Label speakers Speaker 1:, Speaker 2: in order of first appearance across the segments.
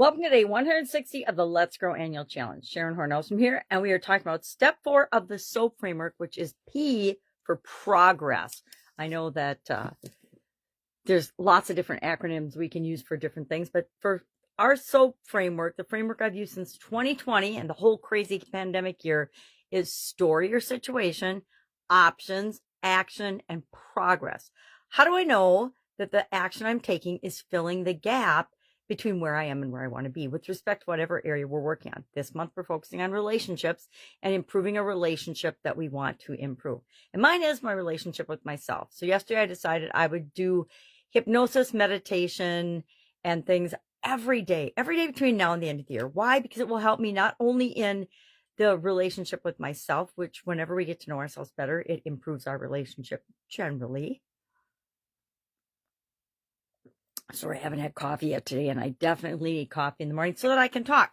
Speaker 1: Welcome to day 160 of the Let's Grow Annual Challenge. Sharon Horne-Ellstrom here, and we are talking about step 4 of the soaP framework, which is P for progress. I know that there's lots of different acronyms we can use for different things, but for our soaP framework, the framework I've used since 2020 and the whole crazy pandemic year, is story your situation, options, action, and progress. How do I know that the action I'm taking is filling the gap between where I am and where I want to be with respect to whatever area we're working on? This month, we're focusing on relationships and improving a relationship that we want to improve. And mine is my relationship with myself. So yesterday I decided I would do hypnosis, meditation, and things every day between now and the end of the year. Why? Because it will help me not only in the relationship with myself, which whenever we get to know ourselves better, it improves our relationship generally. Sorry, I haven't had coffee yet today, and I definitely need coffee in the morning so that I can talk.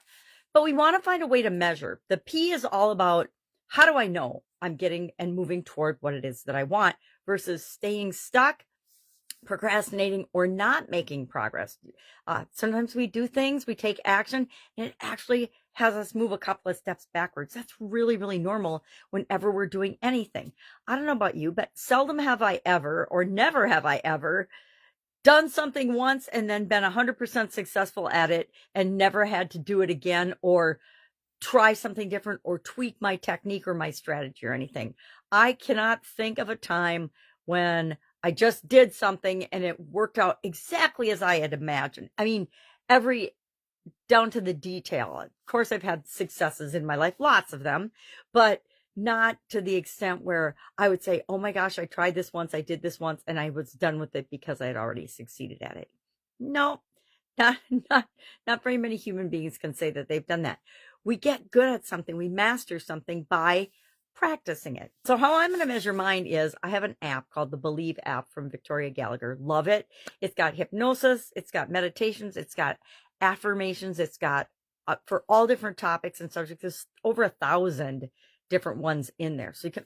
Speaker 1: But we want to find a way to measure. The P is all about, how do I know I'm getting and moving toward what it is that I want versus staying stuck, procrastinating, or not making progress. Sometimes we do things, we take action, and it actually has us move a couple of steps backwards. That's really, really normal whenever we're doing anything. I don't know about you, but seldom have I ever, or never have I ever, done something once and then been 100% successful at it and never had to do it again or try something different or tweak my technique or my strategy or anything. I cannot think of a time when I just did something and it worked out exactly as I had imagined. I mean, down to the detail. Of course, I've had successes in my life, lots of them, but not to the extent where I would say, oh my gosh, I tried this once, I did this once, and I was done with it because I had already succeeded at it. No, not very many human beings can say that they've done that. We get good at something, we master something by practicing it. So how I'm going to measure mine is I have an app called the Believe app from Victoria Gallagher. Love it. It's got hypnosis, it's got meditations, it's got affirmations, it's got for all different topics and subjects. There's over 1,000 different ones in there. So you can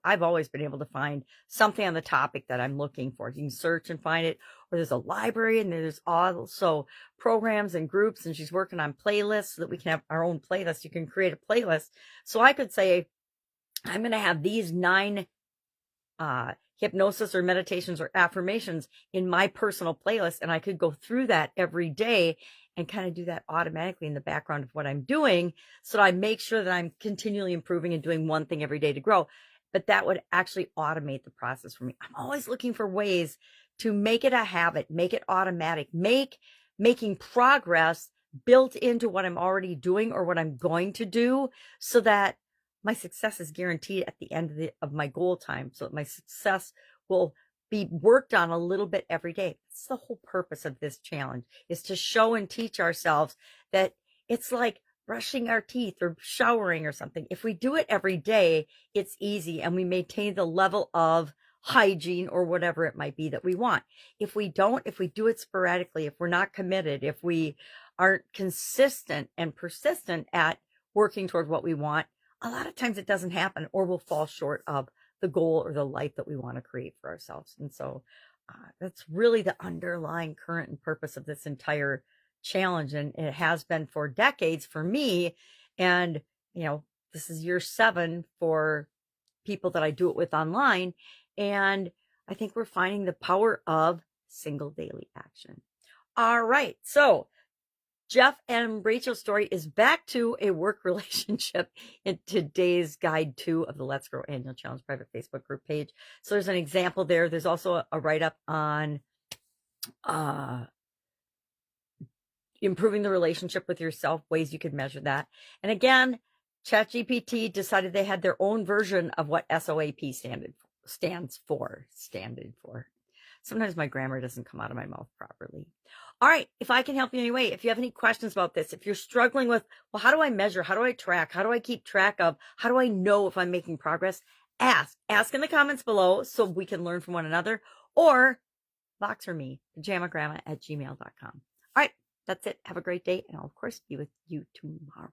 Speaker 1: I've always been able to find something on the topic that I'm looking for. You can search and find it, or there's a library and there's also programs and groups, and she's working on playlists so that we can have our own playlist. You can create a playlist. So I could say, I'm going to have these 9 hypnosis or meditations or affirmations in my personal playlist, and I could go through that every day and kind of do that automatically in the background of what I'm doing, so that I make sure that I'm continually improving and doing one thing every day to grow. But that would actually automate the process for me. I'm always looking for ways to make it a habit, make it automatic, making progress built into what I'm already doing or what I'm going to do, so that my success is guaranteed at the end of my goal time, so that my success will be worked on a little bit every day. That's the whole purpose of this challenge, is to show and teach ourselves that it's like brushing our teeth or showering or something. If we do it every day, it's easy, and we maintain the level of hygiene or whatever it might be that we want. If we do it sporadically, if we're not committed, if we aren't consistent and persistent at working toward what we want, a lot of times it doesn't happen, or we'll fall short of the goal or the life that we want to create for ourselves. And so that's really the underlying current and purpose of this entire challenge. And it has been for decades for me. And, this is year 7 for people that I do it with online. And I think we're finding the power of single daily action. All right. So Jeff and Rachel's story is back to a work relationship in today's guide 2 of the Let's Grow Annual Challenge private Facebook group page. So there's an example there. There's also a write-up on improving the relationship with yourself, ways you could measure that. And again, ChatGPT decided they had their own version of what soaP stands for. Sometimes my grammar doesn't come out of my mouth properly. All right, if I can help you in any way, if you have any questions about this, if you're struggling with, well, how do I measure? How do I track? How do I keep track of? How do I know if I'm making progress? Ask in the comments below so we can learn from one another, or box for me, pajamagrandma@gmail.com. All right, that's it. Have a great day, and I'll, of course, be with you tomorrow.